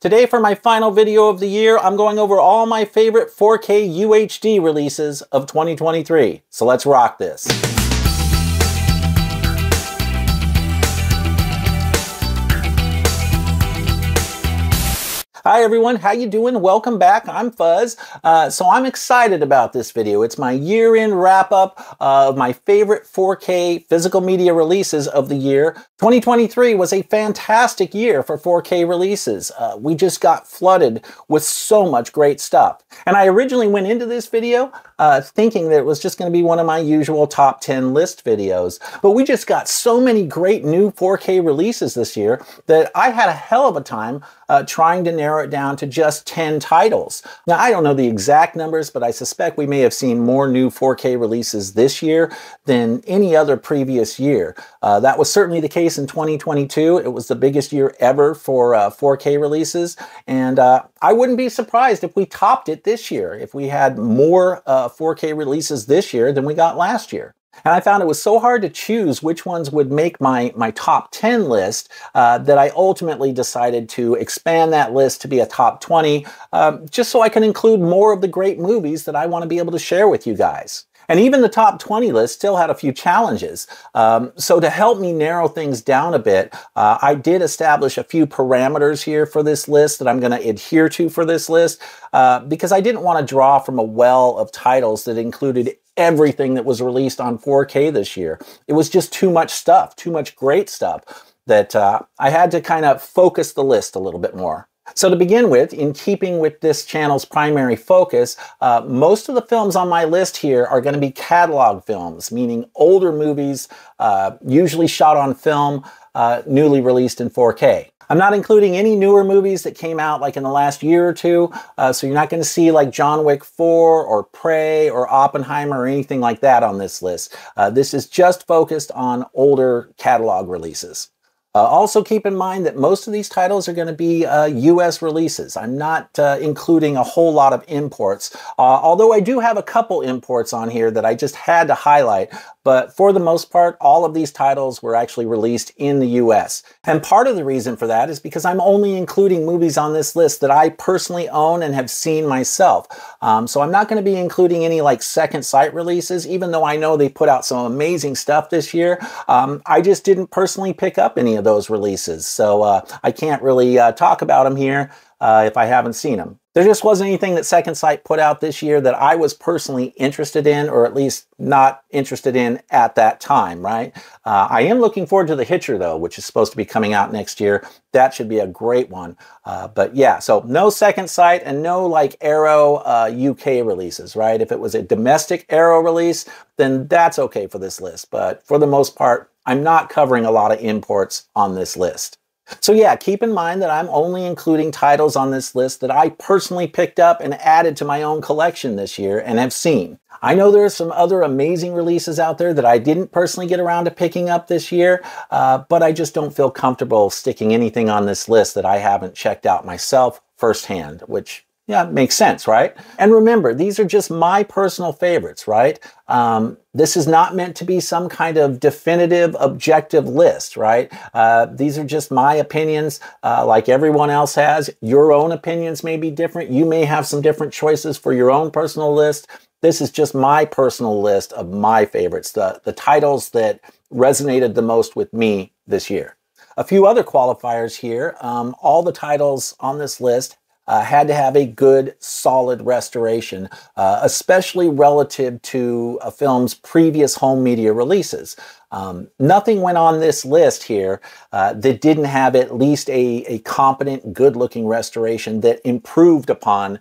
Today for my final video of the year, I'm going over all my favorite 4K UHD releases of 2023. So let's rock this. Hi everyone, how you doing? Welcome back. I'm Fuzz. So I'm excited about this video. It's my year-end wrap-up of my favorite 4K physical media releases of the year. 2023 was a fantastic year for 4K releases. We just got flooded with so much great stuff. And I originally went into this video thinking that it was just going to be one of my usual top 10 list videos. But we just got so many great new 4K releases this year that I had a hell of a time trying to narrow it down to just 10 titles. Now, I don't know the exact numbers, but I suspect we may have seen more new 4K releases this year than any other previous year. That was certainly the case in 2022. It was the biggest year ever for 4K releases, and I wouldn't be surprised if we topped it this year, if we had more 4K releases this year than we got last year. And I found it was so hard to choose which ones would make my top 10 list that I ultimately decided to expand that list to be a top 20, just so I can include more of the great movies that I want to be able to share with you guys. And even the top 20 list still had a few challenges. So to help me narrow things down a bit, I did establish a few parameters here for this list that I'm going to adhere to for this list, because I didn't want to draw from a well of titles that included everything that was released on 4K this year. It was just too much stuff, too much great stuff, that I had to kind of focus the list a little bit more. So to begin with, in keeping with this channel's primary focus, most of the films on my list here are going to be catalog films, meaning older movies, usually shot on film, newly released in 4K. I'm not including any newer movies that came out like in the last year or two, so you're not going to see like John Wick 4 or Prey or Oppenheimer or anything like that on this list. This is just focused on older catalog releases. Also keep in mind that most of these titles are going to be US releases. I'm not including a whole lot of imports, although I do have a couple imports on here that I just had to highlight. But for the most part, all of these titles were actually released in the US. And part of the reason for that is because I'm only including movies on this list that I personally own and have seen myself. So I'm not going to be including any like second sight releases, even though I know they put out some amazing stuff this year. I just didn't personally pick up any of those releases. So I can't really talk about them here if I haven't seen them. There just wasn't anything that Second Sight put out this year that I was personally interested in, or at least not interested in at that time, right? I am looking forward to The Hitcher, though, which is supposed to be coming out next year. That should be a great one. But yeah, so no Second Sight and no like Arrow UK releases, right? If it was a domestic Arrow release, then that's okay for this list. But for the most part, I'm not covering a lot of imports on this list. So yeah, keep in mind that I'm only including titles on this list that I personally picked up and added to my own collection this year and have seen. I know there are some other amazing releases out there that I didn't personally get around to picking up this year, but I just don't feel comfortable sticking anything on this list that I haven't checked out myself firsthand, which, yeah, makes sense, right? And remember, these are just my personal favorites, right? This is not meant to be some kind of definitive, objective list, right? These are just my opinions, like everyone else has. Your own opinions may be different. You may have some different choices for your own personal list. This is just my personal list of my favorites, the titles that resonated the most with me this year. A few other qualifiers here. All the titles on this list had to have a good, solid restoration, especially relative to a film's previous home media releases. Nothing went on this list here that didn't have at least a competent, good-looking restoration that improved upon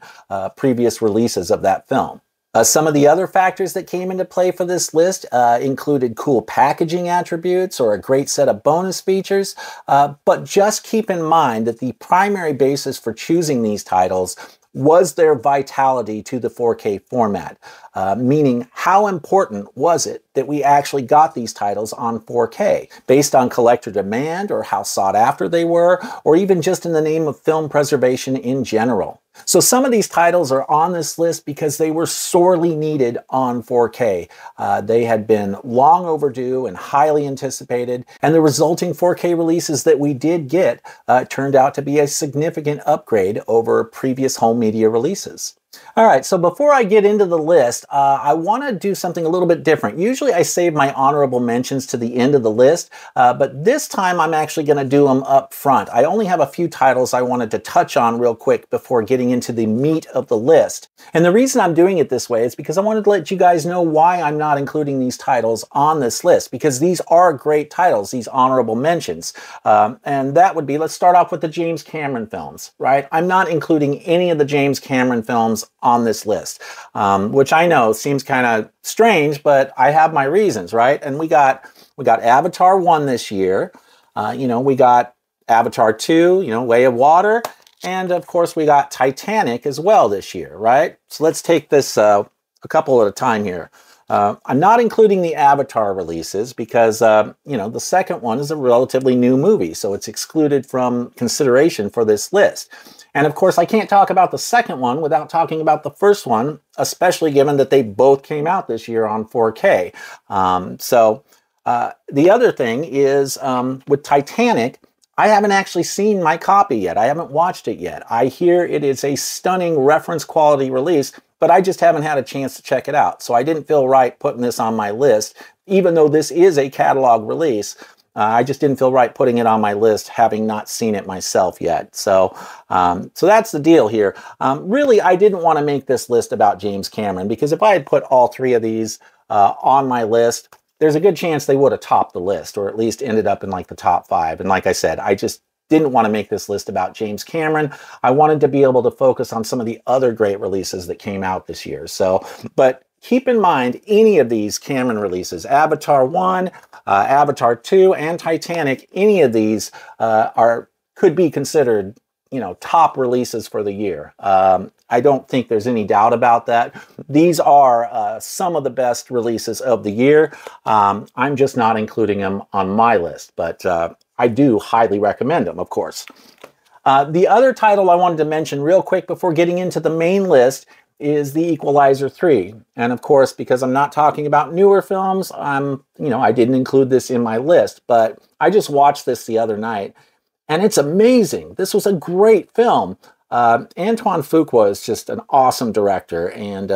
previous releases of that film. Some of the other factors that came into play for this list included cool packaging attributes or a great set of bonus features, but just keep in mind that the primary basis for choosing these titles was their vitality to the 4K format, meaning how important was it that we actually got these titles on 4K, based on collector demand or how sought after they were, or even just in the name of film preservation in general. So some of these titles are on this list because they were sorely needed on 4K. They had been long overdue and highly anticipated, and the resulting 4K releases that we did get turned out to be a significant upgrade over previous home media releases. All right, so before I get into the list, I want to do something a little bit different. Usually I save my honorable mentions to the end of the list, but this time I'm actually going to do them up front. I only have a few titles I wanted to touch on real quick before getting into the meat of the list. And the reason I'm doing it this way is because I wanted to let you guys know why I'm not including these titles on this list, because these are great titles, these honorable mentions. And that would be, let's start off with the James Cameron films, right? I'm not including any of the James Cameron films on this list, which I know seems kind of strange, but I have my reasons, right? And we got Avatar 1 this year. We got Avatar 2, Way of Water, and of course we got Titanic as well this year, right? So let's take this a couple at a time here. I'm not including the Avatar releases because, the second one is a relatively new movie, so it's excluded from consideration for this list. And of course, I can't talk about the second one without talking about the first one, especially given that they both came out this year on 4K. The other thing is with Titanic, I haven't actually seen my copy yet. I haven't watched it yet. I hear it is a stunning reference quality release, but I just haven't had a chance to check it out. So I didn't feel right putting this on my list, even though this is a catalog release. I just didn't feel right putting it on my list, having not seen it myself yet. So that's the deal here. Really, I didn't want to make this list about James Cameron, because if I had put all three of these on my list, there's a good chance they would have topped the list, or at least ended up in like the top 5. And like I said, I just didn't want to make this list about James Cameron. I wanted to be able to focus on some of the other great releases that came out this year. But keep in mind, any of these Cameron releases, Avatar 1, Avatar 2, and Titanic, any of these could be considered, top releases for the year. I don't think there's any doubt about that. These are some of the best releases of the year. I'm just not including them on my list, but I do highly recommend them, of course. The other title I wanted to mention real quick before getting into the main list is The Equalizer 3. And of course, because I'm not talking about newer films, I didn't include this in my list, but I just watched this the other night, and it's amazing. This was a great film. Antoine Fuqua is just an awesome director, and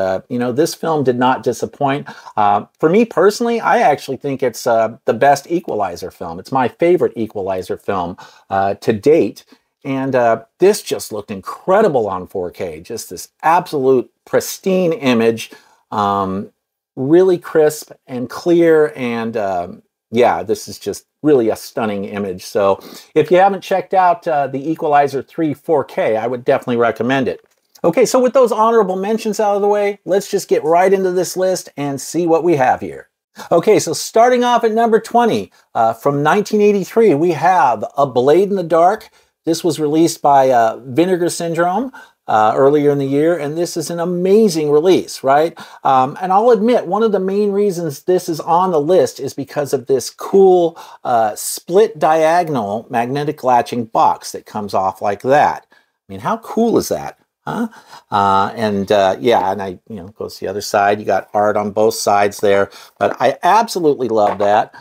this film did not disappoint. For me personally, I actually think it's the best Equalizer film. It's my favorite Equalizer film to date. And this just looked incredible on 4K. Just this absolute pristine image, really crisp and clear. And this is just really a stunning image. So if you haven't checked out The Equalizer 3 4K, I would definitely recommend it. Okay, so with those honorable mentions out of the way, let's just get right into this list and see what we have here. Okay, so starting off at number 20, from 1983, we have A Blade in the Dark. This was released by Vinegar Syndrome earlier in the year, and this is an amazing release, right? And I'll admit, one of the main reasons this is on the list is because of this cool split diagonal magnetic latching box that comes off like that. I mean, how cool is that? Huh? And I, goes to the other side. You got art on both sides there, but I absolutely love that.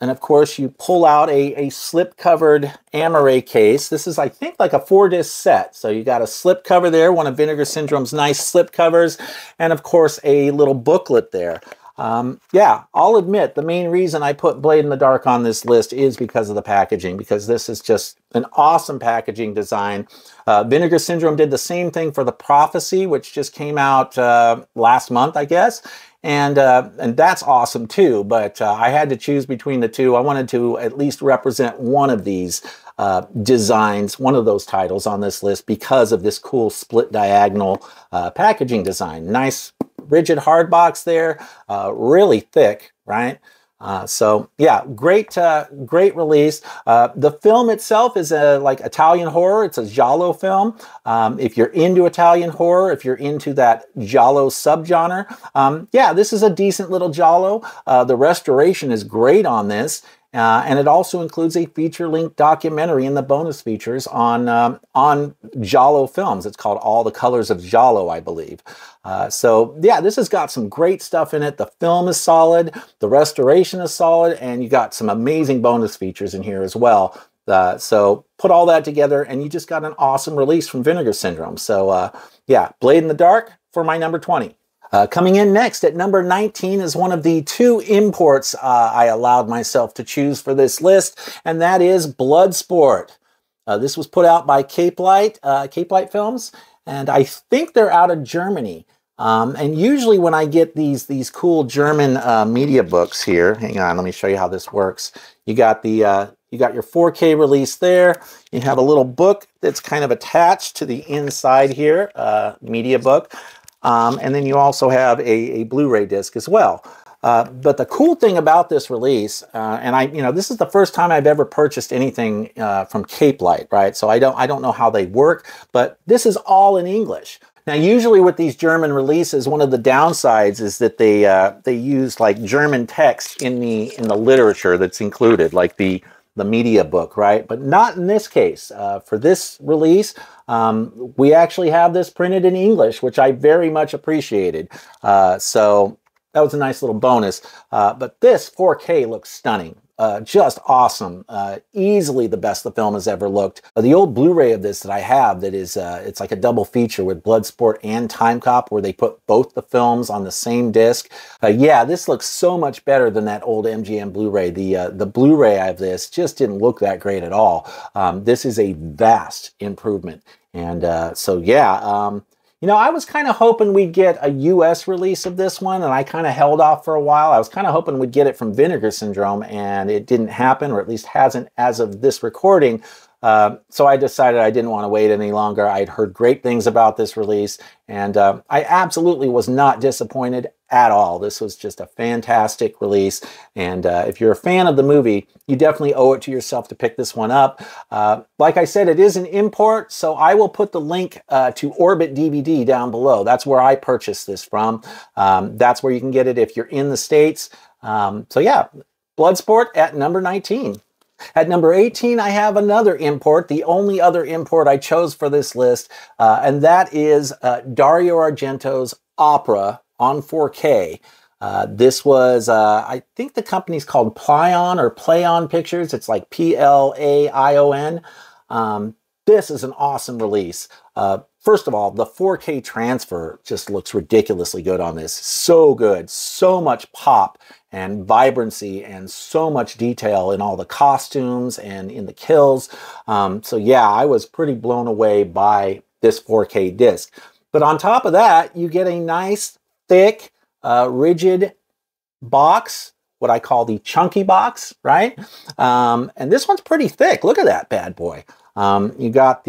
And of course, you pull out a slip-covered Amaray case. This is, I think, like a 4-disc set. So you got a slip cover there, one of Vinegar Syndrome's nice slip covers, and of course, a little booklet there. I'll admit, the main reason I put Blade in the Dark on this list is because of the packaging, because this is just an awesome packaging design. Vinegar Syndrome did the same thing for The Prophecy, which just came out last month, I guess. And that's awesome too, but I had to choose between the two. I wanted to at least represent one of these designs, one of those titles on this list, because of this cool split diagonal packaging design. Nice rigid hard box there, really thick, right? Great release. The film itself is like Italian horror. It's a giallo film. If you're into Italian horror, if you're into that giallo subgenre, this is a decent little giallo. The restoration is great on this. And it also includes a feature-length documentary in the bonus features on Giallo films. It's called All the Colors of Giallo, I believe. So yeah, this has got some great stuff in it. The film is solid, the restoration is solid, and you got some amazing bonus features in here as well. So put all that together, and you just got an awesome release from Vinegar Syndrome. So yeah, Blade in the Dark for my number 20. Coming in next at number 19 is one of the 2 imports I allowed myself to choose for this list, and that is Bloodsport. This was put out by Cape Light Films, and I think they're out of Germany. And usually when I get these cool German media books here, hang on, let me show you how this works. You got your 4K release there. You have a little book that's kind of attached to the inside here, media book. And then you also have a Blu-ray disc as well. But the cool thing about this release, and this is the first time I've ever purchased anything from Cape Light, right? So I don't know how they work, but this is all in English. Now, usually with these German releases, one of the downsides is that they use like German text in the literature that's included, like the media book, right? But not in this case. For this release, we actually have this printed in English, which I very much appreciated. So that was a nice little bonus. But this 4K looks stunning. Just awesome. Easily the best the film has ever looked. The old Blu-ray of this that I have, that is, it's like a double feature with Bloodsport and Time Cop, where they put both the films on the same disc. Yeah, this looks so much better than that old MGM Blu-ray. The Blu-ray of this just didn't look that great at all. This is a vast improvement. And so yeah, I was kind of hoping we'd get a US release of this one, and I kind of held off for a while. I was kind of hoping we'd get it from Vinegar Syndrome, and it didn't happen, or at least hasn't as of this recording. So I decided I didn't want to wait any longer. I'd heard great things about this release, and I absolutely was not disappointed at all. This was just a fantastic release, and if you're a fan of the movie, you definitely owe it to yourself to pick this one up. Like I said, it is an import, so I will put the link to Orbit DVD down below. That's where I purchased this from. That's where you can get it if you're in the States. So yeah, Bloodsport at number 19. At number 18, I have another import, the only other import I chose for this list, and that is Dario Argento's Opera on 4K. This was, I think the company's called Plaion or Plaion Pictures. It's like Plaion. This is an awesome release. First of all, the 4K transfer just looks ridiculously good on this. So good, so much pop and vibrancy and so much detail in all the costumes and in the kills. So yeah, I was pretty blown away by this 4K disc. But on top of that, you get a nice, thick, rigid box, what I call the chunky box, right? And this one's pretty thick. Look at that bad boy. You got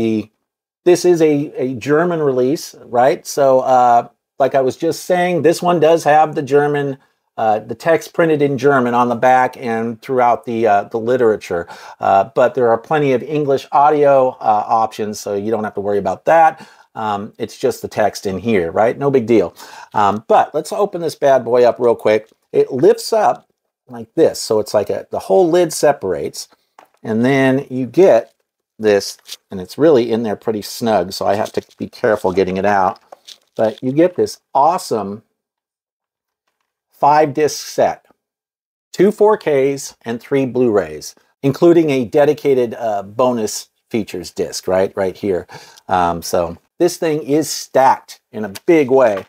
this is a German release, right? So like I was just saying, this one does have the German, the text printed in German on the back and throughout the literature. But there are plenty of English audio options, so you don't have to worry about that. It's just the text in here, right? No big deal. But let's open this bad boy up real quick. It lifts up like this. So it's like the whole lid separates, and then you get this, and it's really in there pretty snug, so I have to be careful getting it out. But you get this awesome 5-disc set, 2 4Ks and 3 Blu-rays, including a dedicated bonus features disc, right here. So this thing is stacked in a big way.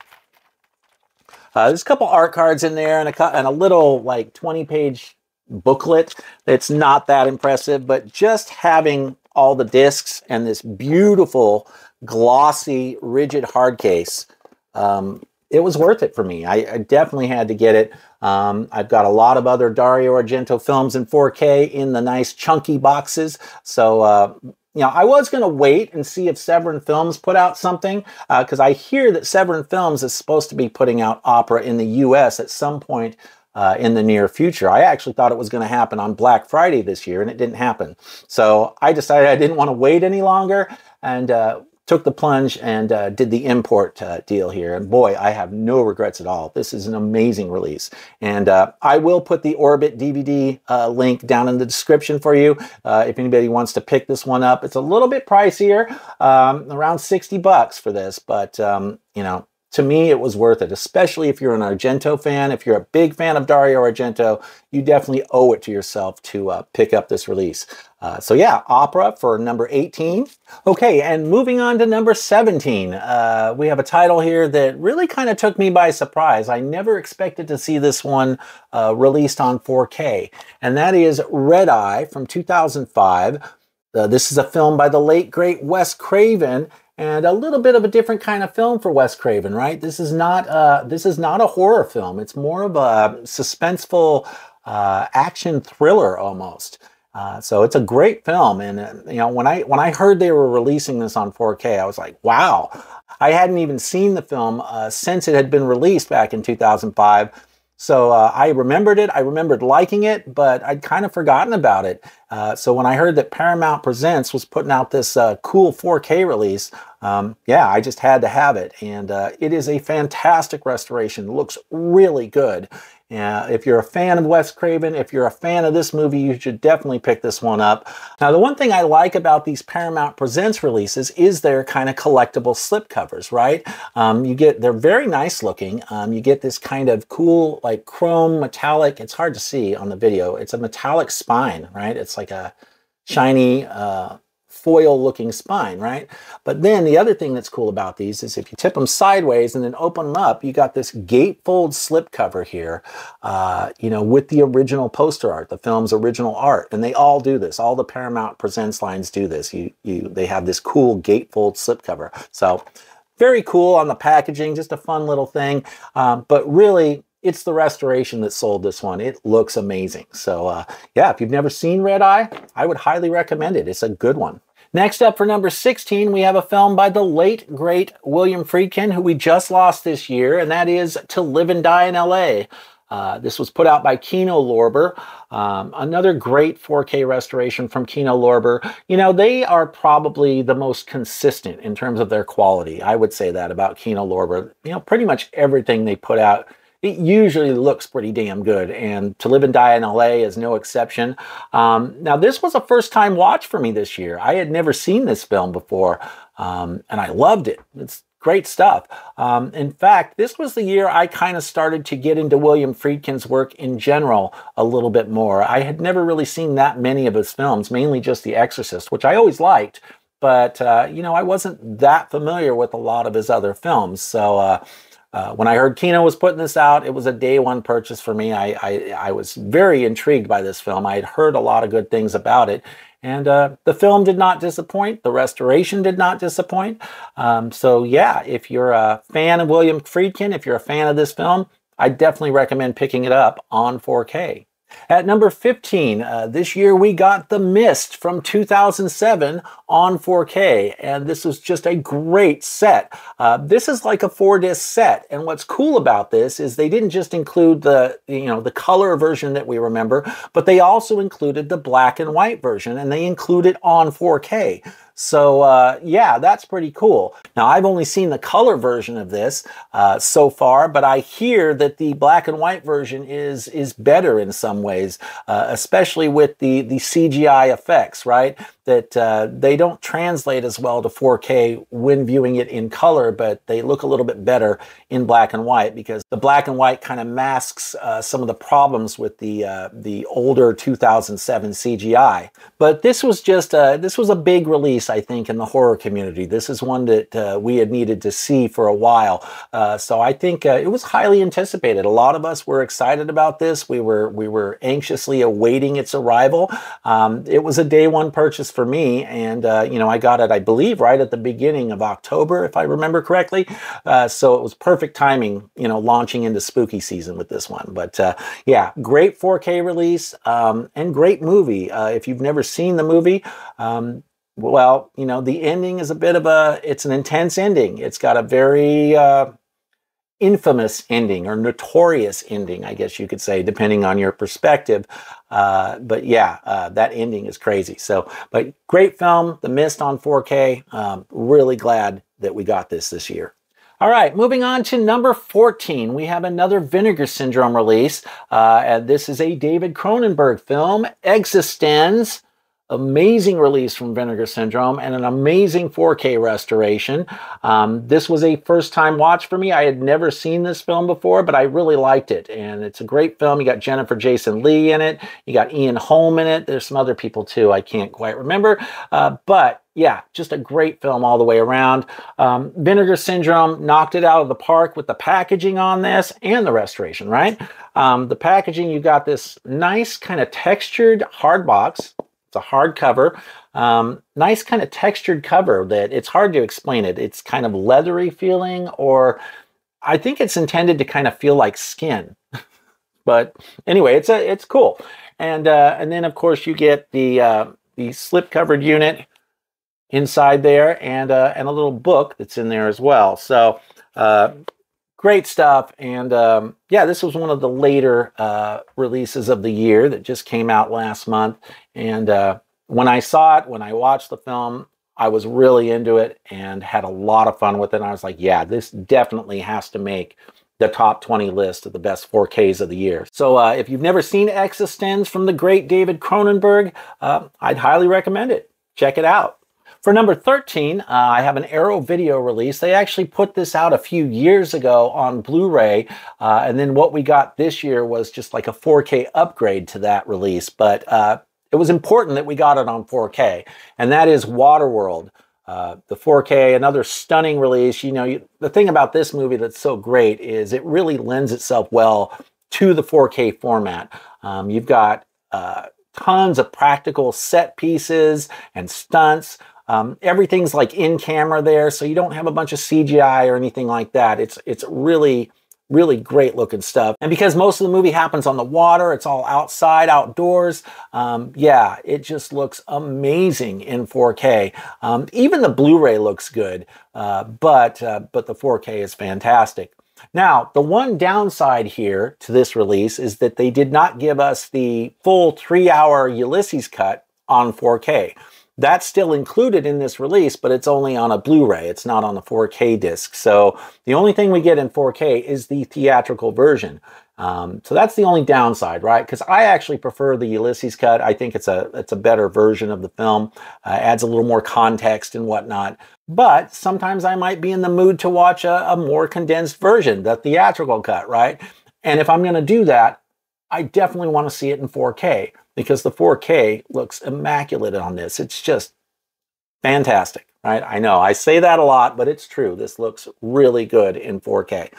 There's a couple art cards in there and a little like 20-page booklet that's not that impressive, but just having all the discs and this beautiful, glossy, rigid hard case, it was worth it for me. I definitely had to get it. I've got a lot of other Dario Argento films in 4K in the nice chunky boxes. So, I was going to wait and see if Severin Films put out something, because I hear that Severin Films is supposed to be putting out Opera in the US at some point in the near future. I actually thought it was going to happen on Black Friday this year, and it didn't happen. So I decided I didn't want to wait any longer, and took the plunge and did the import deal here. And boy, I have no regrets at all. This is an amazing release. And I will put the Orbit DVD link down in the description for you if anybody wants to pick this one up. It's a little bit pricier, around 60 bucks for this, but you know, to me, it was worth it, especially if you're an Argento fan. If you're a big fan of Dario Argento, you definitely owe it to yourself to pick up this release. So yeah, Opera for number 18. Okay, and moving on to number 17. We have a title here that really kind of took me by surprise. I never expected to see this one released on 4K, and that is Red Eye from 2005. This is a film by the late, great Wes Craven, and a little bit of a different kind of film for Wes Craven, right? This is not a horror film. It's more of a suspenseful action thriller almost. So it's a great film, and you know, when I heard they were releasing this on 4K, I was like, wow! I hadn't even seen the film since it had been released back in 2005. So I remembered it. I remembered liking it, but I'd kind of forgotten about it. So when I heard that Paramount Presents was putting out this cool 4K release, yeah, I just had to have it. And it is a fantastic restoration. It looks really good. If you're a fan of Wes Craven, if you're a fan of this movie, you should definitely pick this one up. Now, the one thing I like about these Paramount Presents releases is their kind of collectible slipcovers, right? They're very nice looking. You get this kind of cool, like chrome metallic, it's hard to see on the video. It's a metallic spine, right? It's like a shiny, foil looking spine, right? But then the other thing that's cool about these is if you tip them sideways and then open them up, you got this gatefold slipcover here, you know, with the original poster art, the film's original art. And they all do this. All the Paramount Presents lines do this. They have this cool gatefold slipcover. So very cool on the packaging, just a fun little thing. But really, it's the restoration that sold this one. It looks amazing. So yeah, if you've never seen Red Eye, I would highly recommend it. It's a good one. Next up for number 16, we have a film by the late, great William Friedkin, who we just lost this year, and that is To Live and Die in L.A. This was put out by Kino Lorber. Another great 4K restoration from Kino Lorber. You know, they are probably the most consistent in terms of their quality. I would say that about Kino Lorber. You know, pretty much everything they put out, it usually looks pretty damn good, and To Live and Die in LA is no exception. Now, this was a first-time watch for me this year. I had never seen this film before, and I loved it. It's great stuff. In fact, this was the year I kind of started to get into William Friedkin's work in general a little bit more. I had never really seen that many of his films, mainly just The Exorcist, which I always liked, but, you know, I wasn't that familiar with a lot of his other films, so when I heard Kino was putting this out, it was a day one purchase for me. I was very intrigued by this film. I had heard a lot of good things about it. And the film did not disappoint. The restoration did not disappoint. So yeah, if you're a fan of William Friedkin, if you're a fan of this film, I definitely recommend picking it up on 4K. At number 15, this year we got The Mist from 2007 on 4K, and this was just a great set. This is like a 4-disc set, and what's cool about this is they didn't just include the color version that we remember, but they also included the black and white version, and they include it on 4K. So yeah, that's pretty cool. Now, I've only seen the color version of this so far, but I hear that the black and white version is better in some ways, especially with the CGI effects, right? That they don't translate as well to 4K when viewing it in color, but they look a little bit better in black and white because the black and white kind of masks some of the problems with the older 2007 CGI. But this was just this was a big release, I think, in the horror community. This is one that we had needed to see for a while. So I think it was highly anticipated. A lot of us were excited about this. We were anxiously awaiting its arrival. It was a day one purchase for me, and you know, I got it, I believe, right at the beginning of October, if I remember correctly. So it was perfect timing, you know, launching into spooky season with this one. But yeah, great 4K release and great movie. If you've never seen the movie, well, you know, the ending is a bit of it's an intense ending. It's got a very infamous ending, or notorious ending, I guess you could say, depending on your perspective. But yeah, that ending is crazy. So, but great film, The Mist on 4K. Really glad that we got this year. All right, moving on to number 14, we have another Vinegar Syndrome release. And this is a David Cronenberg film, Existenz. Amazing release from Vinegar Syndrome and an amazing 4K restoration. This was a first-time watch for me. I had never seen this film before, but I really liked it. And it's a great film. You got Jennifer Jason Leigh in it. You got Ian Holm in it. There's some other people too. I can't quite remember. But yeah, just a great film all the way around. Vinegar Syndrome knocked it out of the park with the packaging on this and the restoration, right? The packaging, you got this nice kind of textured hard box. It's a hard cover, nice kind of textured cover that it's hard to explain it. It's kind of leathery feeling, or I think it's intended to kind of feel like skin. But anyway, it's cool. And then of course you get the slip covered unit inside there, and a little book that's in there as well. So great stuff. And yeah, this was one of the later releases of the year that just came out last month. And when I saw it, when I watched the film, I was really into it and had a lot of fun with it. And I was like, yeah, this definitely has to make the top 20 list of the best 4Ks of the year. So if you've never seen Existenz from the great David Cronenberg, I'd highly recommend it. Check it out. For number 13, I have an Arrow Video release. They actually put this out a few years ago on Blu-ray, and then what we got this year was just like a 4K upgrade to that release. But it was important that we got it on 4K, and that is Waterworld. The 4K, another stunning release. You know, the thing about this movie that's so great is it really lends itself well to the 4K format. You've got tons of practical set pieces and stunts. Everything's like in camera there, so you don't have a bunch of CGI or anything like that. It's really, really great looking stuff. And because most of the movie happens on the water, it's all outside, outdoors. Yeah, it just looks amazing in 4K. Even the Blu-ray looks good, but the 4K is fantastic. Now, the one downside here to this release is that they did not give us the full 3-hour Ulysses cut on 4K. That's still included in this release, but it's only on a Blu-ray. It's not on the 4K disc. So the only thing we get in 4K is the theatrical version. So that's the only downside, right? Because I actually prefer the Ulysses cut. I think it's a better version of the film. Adds a little more context and whatnot. But sometimes I might be in the mood to watch a more condensed version, the theatrical cut, right? And if I'm going to do that, I definitely want to see it in 4K. Because the 4K looks immaculate on this. It's just fantastic, right? I know I say that a lot, but it's true. This looks really good in 4K.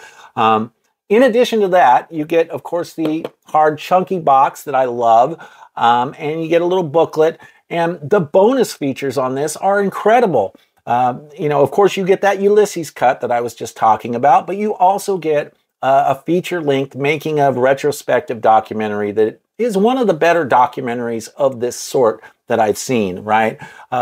In addition to that, you get, of course, the hard chunky box that I love, and you get a little booklet, and the bonus features on this are incredible. You know, of course, you get that Ulysses cut that I was just talking about, but you also get a feature-length making of retrospective documentary that is one of the better documentaries of this sort that I've seen, right?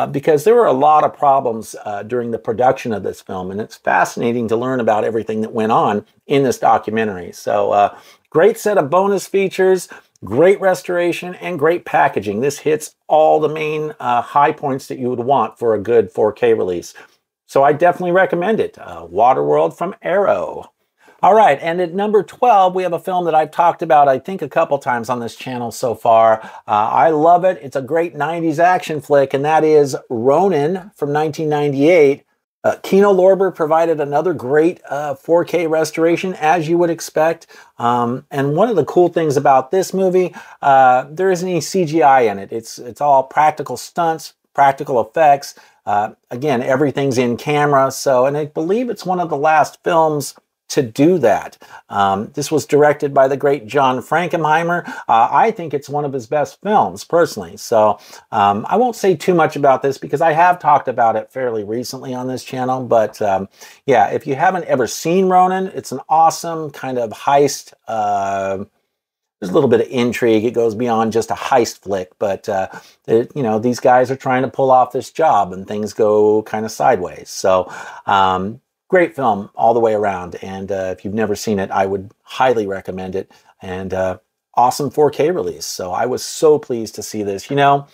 Because there were a lot of problems during the production of this film, and it's fascinating to learn about everything that went on in this documentary. So great set of bonus features, great restoration, and great packaging. This hits all the main high points that you would want for a good 4K release. So I definitely recommend it. Waterworld from Arrow. All right, and at number 12, we have a film that I've talked about, I think, a couple times on this channel so far. I love it. It's a great 90s action flick, and that is Ronin from 1998. Kino Lorber provided another great 4K restoration, as you would expect. And one of the cool things about this movie, there isn't any CGI in it. It's all practical stunts, practical effects. Again, everything's in camera. So, and I believe it's one of the last films to do that. This was directed by the great John Frankenheimer. I think it's one of his best films, personally. So I won't say too much about this because I have talked about it fairly recently on this channel. But yeah, if you haven't ever seen Ronin, it's an awesome kind of heist. There's a little bit of intrigue. It goes beyond just a heist flick. But, you know, these guys are trying to pull off this job and things go kind of sideways. So great film all the way around, and if you've never seen it, I would highly recommend it. And awesome 4K release. So I was so pleased to see this. You know,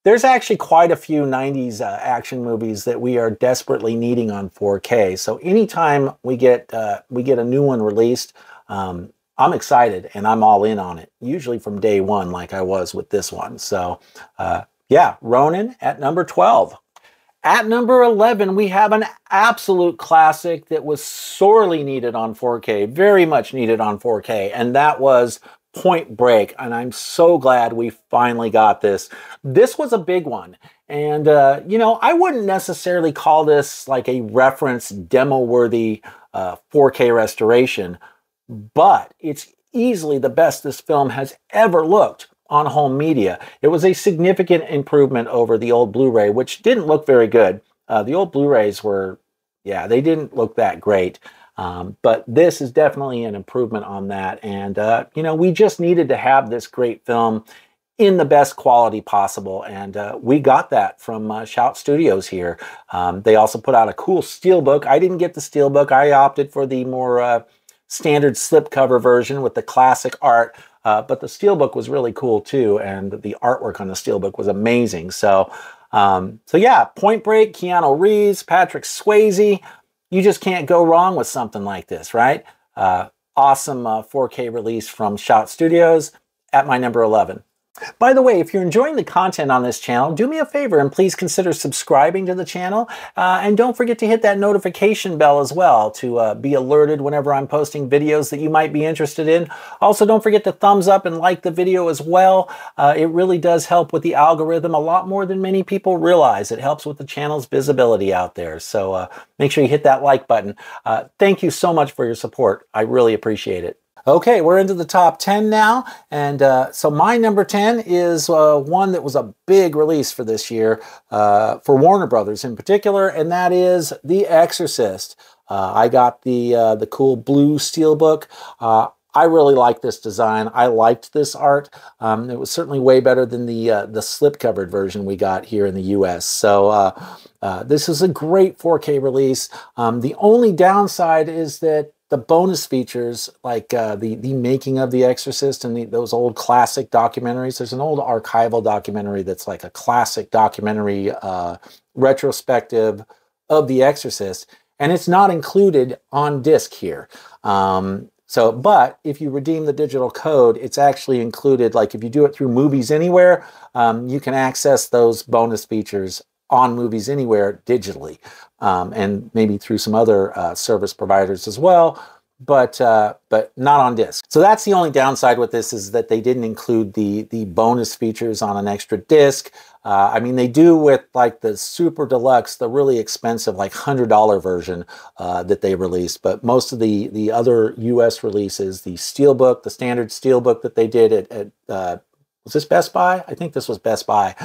there's actually quite a few 90s action movies that we are desperately needing on 4K. So anytime we get a new one released, I'm excited and I'm all in on it, usually from day one like I was with this one. So yeah, Ronin at number 12. At number 11, we have an absolute classic that was sorely needed on 4K, very much needed on 4K, and that was Point Break. And I'm so glad we finally got this. This was a big one. And, you know, I wouldn't necessarily call this like a reference demo-worthy 4K restoration, but it's easily the best this film has ever looked on home media. It was a significant improvement over the old Blu-ray, which didn't look very good. The old Blu-rays were, yeah, they didn't look that great. But this is definitely an improvement on that. And, you know, we just needed to have this great film in the best quality possible. And we got that from Shout Studios here. They also put out a cool steelbook. I didn't get the steelbook. I opted for the more standard slipcover version with the classic art. But the steelbook was really cool too, and the artwork on the steelbook was amazing. So, so yeah, Point Break, Keanu Reeves, Patrick Swayze. You just can't go wrong with something like this, right? Awesome 4K release from Shout Studios at my number 11. By the way, if you're enjoying the content on this channel, do me a favor and please consider subscribing to the channel. And don't forget to hit that notification bell as well to be alerted whenever I'm posting videos that you might be interested in. Also, don't forget to thumbs up and like the video as well. It really does help with the algorithm a lot more than many people realize. It helps with the channel's visibility out there. So make sure you hit that like button. Thank you so much for your support. I really appreciate it. Okay, we're into the top 10 now, and so my number 10 is one that was a big release for this year, for Warner Brothers in particular, and that is The Exorcist. I got the cool blue steelbook. I really like this design. I liked this art. It was certainly way better than the slip-covered version we got here in the US. So this is a great 4K release. The only downside is that the bonus features, like the making of The Exorcist and those old classic documentaries. There's an old archival documentary that's like a classic documentary retrospective of The Exorcist, and it's not included on disc here. But if you redeem the digital code, it's actually included. Like if you do it through Movies Anywhere, you can access those bonus features on Movies Anywhere digitally, and maybe through some other service providers as well, but not on disc. So that's the only downside with this, is that they didn't include the bonus features on an extra disc. I mean, they do with like the super deluxe, the really expensive, like $100 version that they released. But most of the other US releases, the steelbook, the standard steelbook that they did at was this Best Buy? I think this was Best Buy.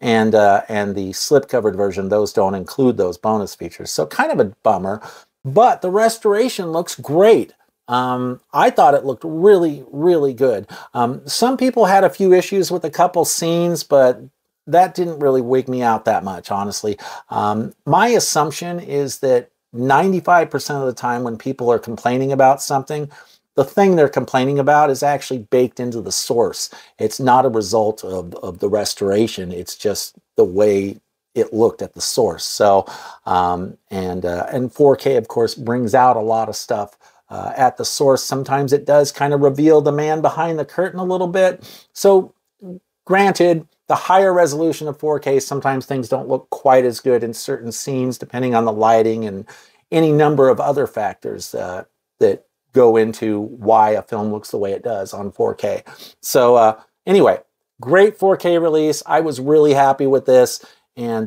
And the slip-covered version, those don't include those bonus features. So kind of a bummer, but the restoration looks great. I thought it looked really, really good. Some people had a few issues with a couple scenes, but that didn't really wig me out that much, honestly. My assumption is that 95% of the time when people are complaining about something, the thing they're complaining about is actually baked into the source. It's not a result of the restoration. It's just the way it looked at the source. So, and 4K, of course, brings out a lot of stuff at the source. Sometimes it does kind of reveal the man behind the curtain a little bit. So, granted, the higher resolution of 4K, sometimes things don't look quite as good in certain scenes, depending on the lighting and any number of other factors that go into why a film looks the way it does on 4K. So anyway, great 4K release. I was really happy with this, and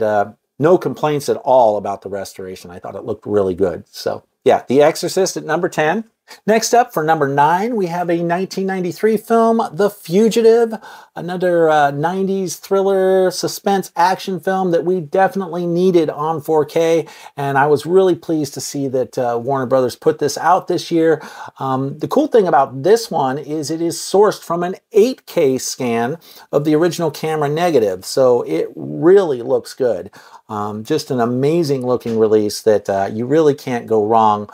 no complaints at all about the restoration. I thought it looked really good. So yeah, The Exorcist at number 10. Next up, for number 9, we have a 1993 film, The Fugitive, another 90s thriller, suspense, action film that we definitely needed on 4K, and I was really pleased to see that Warner Brothers put this out this year. The cool thing about this one is it is sourced from an 8K scan of the original camera negative, so it really looks good. Just an amazing looking release that you really can't go wrong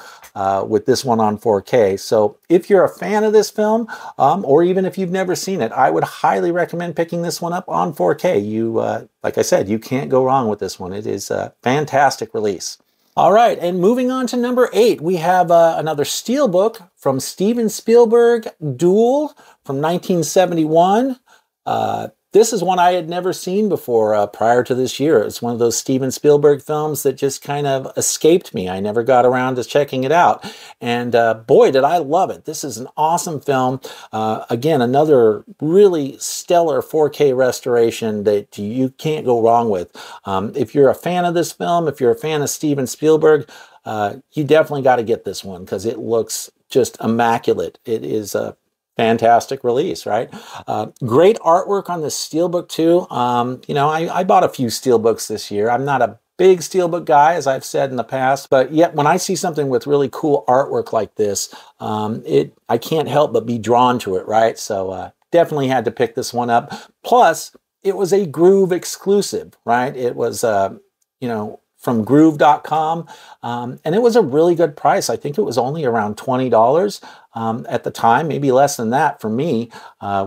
with this one on 4K. 4K. So if you're a fan of this film, or even if you've never seen it, I would highly recommend picking this one up on 4K. Like I said, you can't go wrong with this one. It is a fantastic release. All right, and moving on to number 8, we have another Steelbook from Steven Spielberg, Duel from 1971. This is one I had never seen before prior to this year. It's one of those Steven Spielberg films that just kind of escaped me. I never got around to checking it out. And boy, did I love it. This is an awesome film. Again, another really stellar 4K restoration that you can't go wrong with. If you're a fan of this film, if you're a fan of Steven Spielberg, you definitely got to get this one because it looks just immaculate. It is a fantastic release, right? Great artwork on the Steelbook too. You know, I bought a few Steelbooks this year. I'm not a big Steelbook guy, as I've said in the past, but yet when I see something with really cool artwork like this, I can't help but be drawn to it, right? So definitely had to pick this one up. Plus, it was a Groove exclusive, right? It was, you know, from groove.com, and it was a really good price. I think it was only around $20 at the time, maybe less than that for me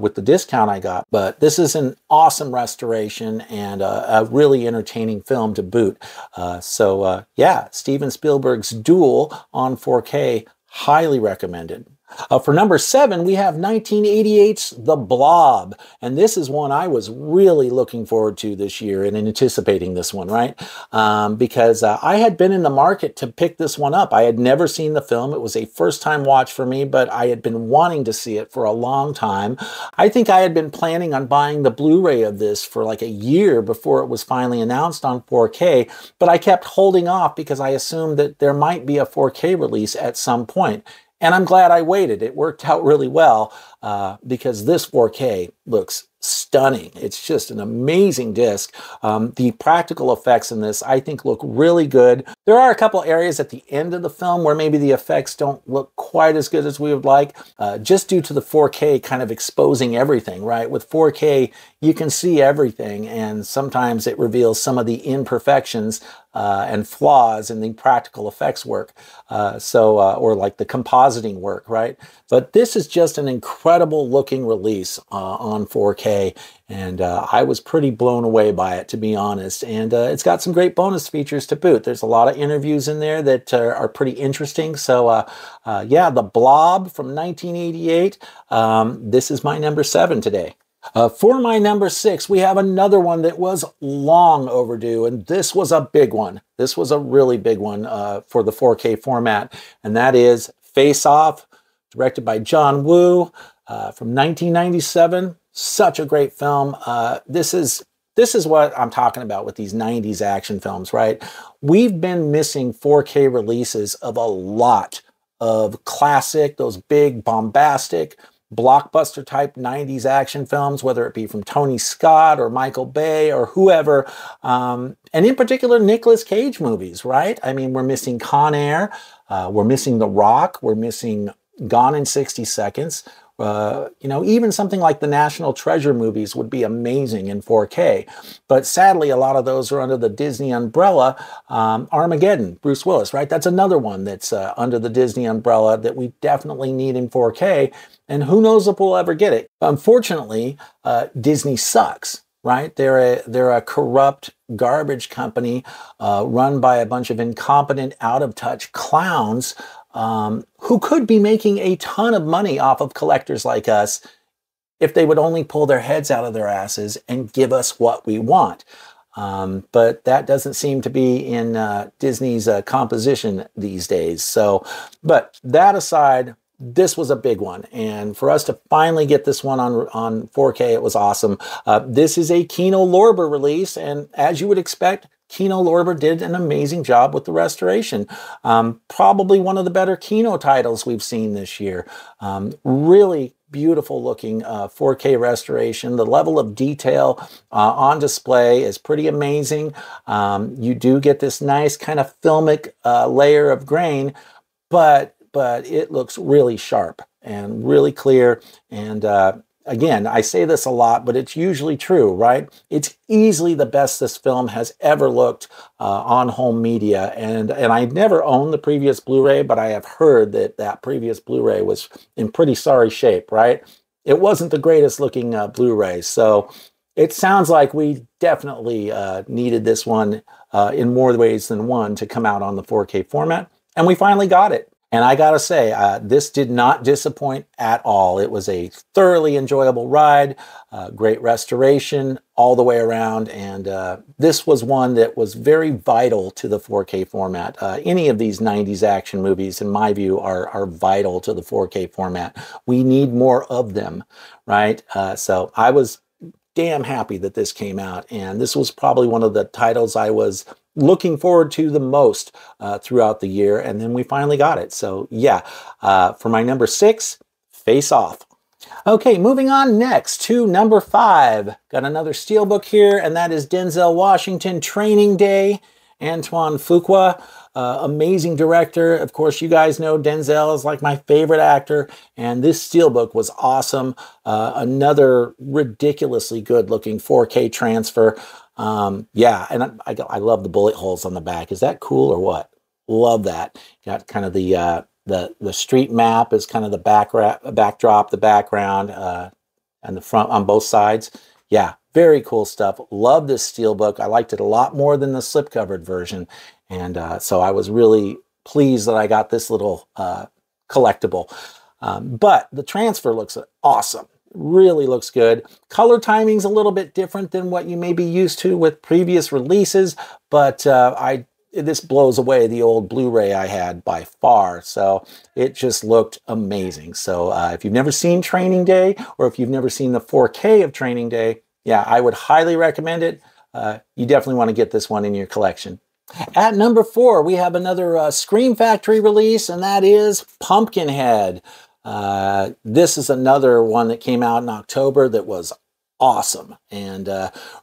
with the discount I got. But this is an awesome restoration and a really entertaining film to boot. Yeah, Steven Spielberg's Duel on 4K, highly recommended. For number 7, we have 1988's The Blob. And this is one I was really looking forward to this year and anticipating this one, right? Because I had been in the market to pick this one up. I had never seen the film. It was a first-time watch for me, but I had been wanting to see it for a long time. I think I had been planning on buying the Blu-ray of this for like a year before it was finally announced on 4K, but I kept holding off because I assumed that there might be a 4K release at some point. And I'm glad I waited. It worked out really well because this 4K looks stunning. It's just an amazing disc. The practical effects in this, I think, look really good. There are a couple areas at the end of the film where maybe the effects don't look quite as good as we would like, just due to the 4K kind of exposing everything, right? With 4K, you can see everything, and sometimes it reveals some of the imperfections and flaws in the practical effects work, or like the compositing work, right? But this is just an incredible looking release on 4K, and I was pretty blown away by it, to be honest. And it's got some great bonus features to boot. There's a lot of interviews in there that are pretty interesting. So yeah, The Blob from 1988. This is my number 7 today. For my number 6, we have another one that was long overdue, and this was a big one. This was a really big one for the 4K format, and that is Face Off, directed by John Woo from 1997. Such a great film. This is what I'm talking about with these 90s action films, right? We've been missing 4K releases of a lot of classic, those big bombastic blockbuster type 90s action films, whether it be from Tony Scott or Michael Bay or whoever, and in particular Nicolas Cage movies, right? I mean, we're missing Con Air, we're missing The Rock, we're missing Gone in 60 Seconds. You know, even something like the National Treasure movies would be amazing in 4K. But sadly, a lot of those are under the Disney umbrella. Armageddon, Bruce Willis, right? That's another one that's under the Disney umbrella that we definitely need in 4K. And who knows if we'll ever get it. Unfortunately, Disney sucks, right? They're a corrupt garbage company run by a bunch of incompetent, out-of-touch clowns who could be making a ton of money off of collectors like us if they would only pull their heads out of their asses and give us what we want. But that doesn't seem to be in Disney's composition these days. So, but that aside, this was a big one. And for us to finally get this one on 4K, it was awesome. This is a Kino Lorber release, and as you would expect, Kino Lorber did an amazing job with the restoration. Probably one of the better Kino titles we've seen this year. Really beautiful looking 4K restoration. The level of detail on display is pretty amazing. You do get this nice kind of filmic layer of grain, but it looks really sharp and really clear. And again, I say this a lot, but it's usually true, right? It's easily the best this film has ever looked on home media. And I never owned the previous Blu-ray, but I have heard that that previous Blu-ray was in pretty sorry shape, right? It wasn't the greatest looking Blu-ray. So it sounds like we definitely needed this one in more ways than one to come out on the 4K format. And we finally got it. And I gotta say, this did not disappoint at all. It was a thoroughly enjoyable ride, great restoration all the way around, and this was one that was very vital to the 4K format. Any of these 90s action movies, in my view, are vital to the 4K format. We need more of them, right? So I was damn happy that this came out, and this was probably one of the titles I was looking forward to the most throughout the year, and then we finally got it. So yeah, for my number 6, Face Off. Okay, moving on next to number 5. Got another steelbook here, and that is Denzel Washington, Training Day. Antoine Fuqua, amazing director. Of course, you guys know Denzel is like my favorite actor, and this steelbook was awesome. Another ridiculously good-looking 4K transfer. Yeah, and I love the bullet holes on the back. Is that cool or what? Love that. Got kind of the street map is kind of the backdrop, the background, and the front on both sides. Yeah, very cool stuff. Love this steelbook. I liked it a lot more than the slipcovered version. And so I was really pleased that I got this little collectible. But the transfer looks awesome. Really looks good. Color timing's a little bit different than what you may be used to with previous releases, but this blows away the old Blu-ray I had by far. So it just looked amazing. So if you've never seen Training Day, or if you've never seen the 4K of Training Day, yeah, I would highly recommend it. You definitely want to get this one in your collection. At number 4, we have another Scream Factory release, and that is Pumpkinhead. This is another one that came out in October that was awesome and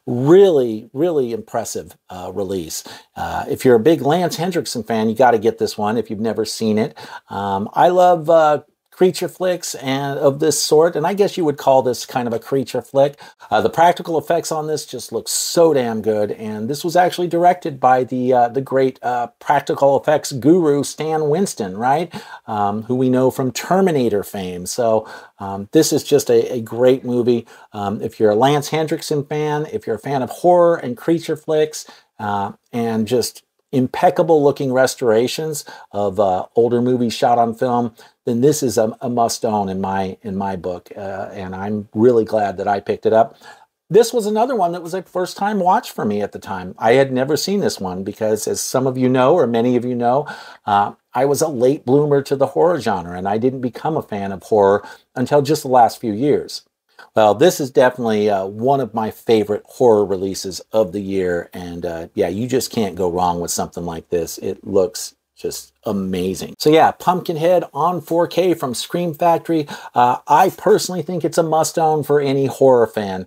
really, really impressive release. If you're a big Lance Hendrickson fan, you got to get this one if you've never seen it. I love creature flicks and of this sort, and I guess you would call this kind of a creature flick. The practical effects on this just look so damn good, and this was actually directed by the great practical effects guru Stan Winston, right? Who we know from Terminator fame. So this is just a great movie. If you're a Lance Hendrickson fan, if you're a fan of horror and creature flicks, and just impeccable looking restorations of older movies shot on film, then this is a must-own in my book, and I'm really glad that I picked it up. This was another one that was a first-time watch for me at the time. I had never seen this one because, as some of you know, or many of you know, I was a late bloomer to the horror genre, and I didn't become a fan of horror until just the last few years. Well, this is definitely one of my favorite horror releases of the year, and yeah, you just can't go wrong with something like this. It looks just amazing. So yeah, Pumpkinhead on 4K from Scream Factory. I personally think it's a must-own for any horror fan.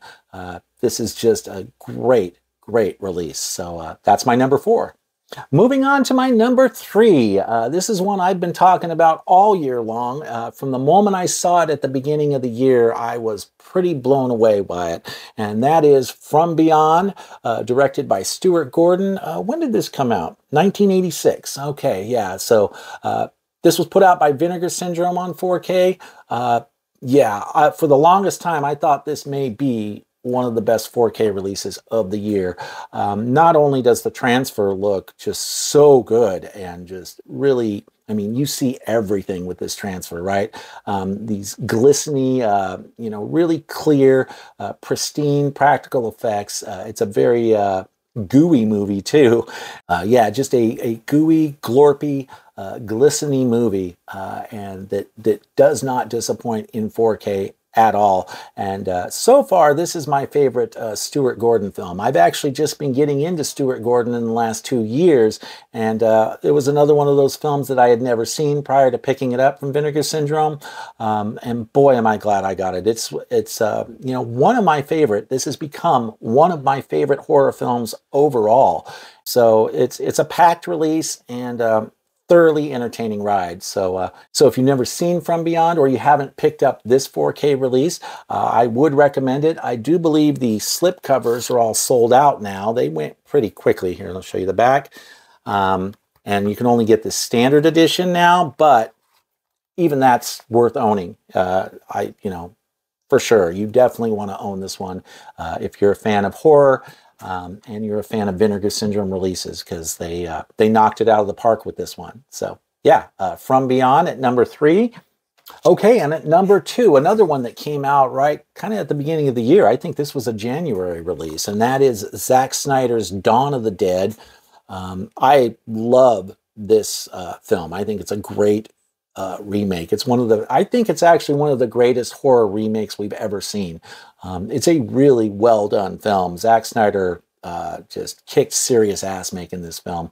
This is just a great, great release. So that's my number 4. Moving on to my number 3. This is one I've been talking about all year long. From the moment I saw it at the beginning of the year, I was pretty blown away by it. And that is From Beyond, directed by Stuart Gordon. When did this come out? 1986. Okay, yeah. So this was put out by Vinegar Syndrome on 4K. Yeah, for the longest time, I thought this may be one of the best 4K releases of the year. Not only does the transfer look just so good and just really, I mean, you see everything with this transfer, right? These glistening, you know, really clear, pristine practical effects. It's a very gooey movie too. Yeah, just a gooey, glorpy, glistening movie, and that does not disappoint in 4K at all. And so far, this is my favorite Stuart Gordon film. I've actually just been getting into Stuart Gordon in the last 2 years, and it was another one of those films that I had never seen prior to picking it up from Vinegar Syndrome. And boy, am I glad I got it. It's you know, one of my favorite. This has become one of my favorite horror films overall. So it's a packed release, and thoroughly entertaining ride. So if you've never seen From Beyond or you haven't picked up this 4K release, I would recommend it. I do believe the slip covers are all sold out now. They went pretty quickly. Here, I'll show you the back. And you can only get the standard edition now, but even that's worth owning. For sure, you definitely want to own this one if you're a fan of horror. And you're a fan of Vinegar Syndrome releases, because they knocked it out of the park with this one. So yeah, From Beyond at number 3. Okay, and at number 2, another one that came out right kind of at the beginning of the year. I think this was a January release, and that is Zack Snyder's Dawn of the Dead. I love this film. I think it's a great remake. It's I think it's actually one of the greatest horror remakes we've ever seen. It's a really well done film. Zack Snyder just kicked serious ass making this film.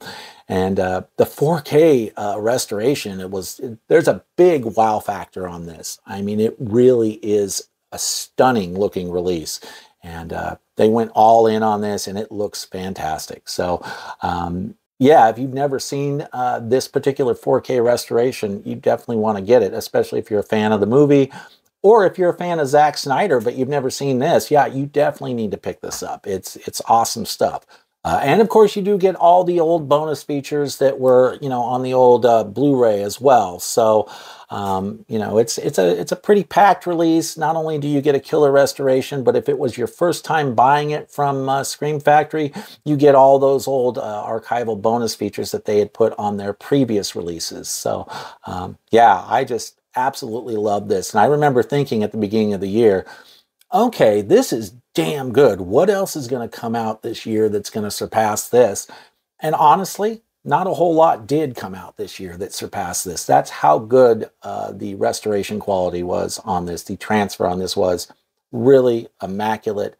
And the 4K restoration, there's a big wow factor on this. I mean, it really is a stunning looking release. And they went all in on this, and it looks fantastic. So, yeah, if you've never seen this particular 4K restoration, you definitely want to get it, especially if you're a fan of the movie, or if you're a fan of Zack Snyder, but you've never seen this. Yeah, you definitely need to pick this up. It's awesome stuff. And of course, you do get all the old bonus features that were, on the old Blu-ray as well. So, it's a pretty packed release. Not only do you get a killer restoration, but if it was your first time buying it from Scream Factory, you get all those old archival bonus features that they had put on their previous releases. So, yeah, I just absolutely love this. And I remember thinking at the beginning of the year, okay, this is damn good. What else is going to come out this year that's going to surpass this? And honestly, not a whole lot did come out this year that surpassed this. That's how good the restoration quality was on this. The transfer on this was really immaculate,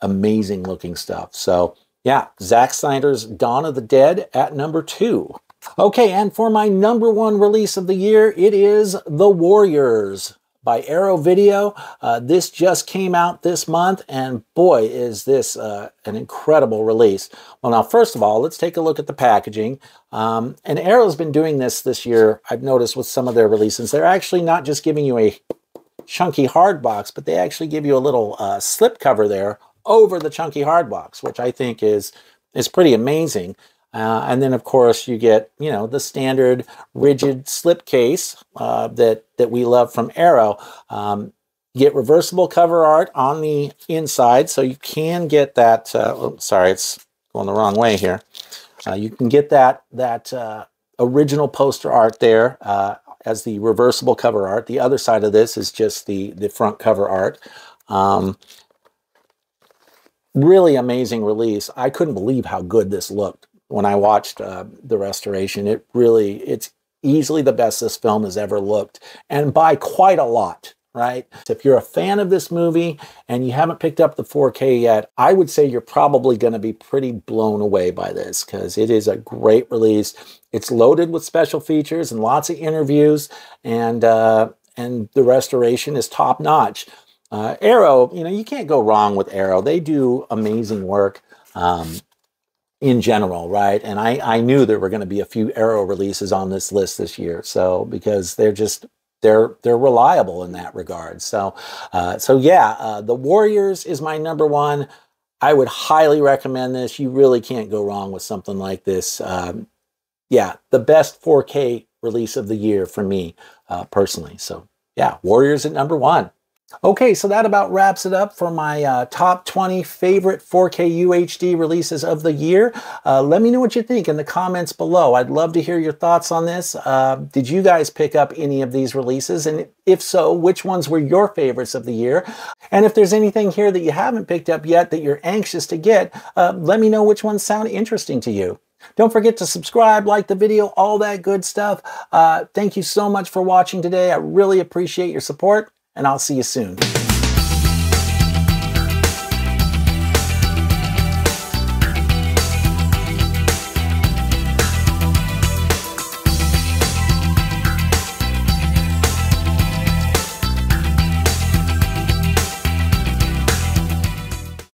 amazing looking stuff. So yeah, Zack Snyder's Dawn of the Dead at number 2. Okay, and for my number 1 release of the year, it is The Warriors by Arrow Video. This just came out this month, and boy, is this an incredible release. Well, now, first of all, let's take a look at the packaging. And Arrow's been doing this year, I've noticed, with some of their releases. They're actually not just giving you a chunky hard box, but they actually give you a little slip cover there over the chunky hard box, which I think is pretty amazing. And then, of course, you get, the standard rigid slip case that we love from Arrow. You get reversible cover art on the inside, so you can get that. Sorry, it's going the wrong way here. You can get that original poster art there as the reversible cover art. The other side of this is just the front cover art. Really amazing release. I couldn't believe how good this looked when I watched the restoration. It's easily the best this film has ever looked, and by quite a lot, right? If you're a fan of this movie and you haven't picked up the 4K yet, I would say you're probably going to be pretty blown away by this, because it is a great release. It's loaded with special features and lots of interviews, and the restoration is top notch. Arrow, you can't go wrong with Arrow. They do amazing work. In general, right? And I knew there were going to be a few Arrow releases on this list this year, so because they're reliable in that regard. So yeah, The Warriors is my number 1. I would highly recommend this. You really can't go wrong with something like this. Yeah, the best 4K release of the year for me personally. So yeah, Warriors at number 1. Okay, so that about wraps it up for my top 20 favorite 4K UHD releases of the year. Let me know what you think in the comments below. I'd love to hear your thoughts on this. Did you guys pick up any of these releases? And if so, which ones were your favorites of the year? And if there's anything here that you haven't picked up yet that you're anxious to get, let me know which ones sound interesting to you. Don't forget to subscribe, like the video, all that good stuff. Thank you so much for watching today. I really appreciate your support, and I'll see you soon.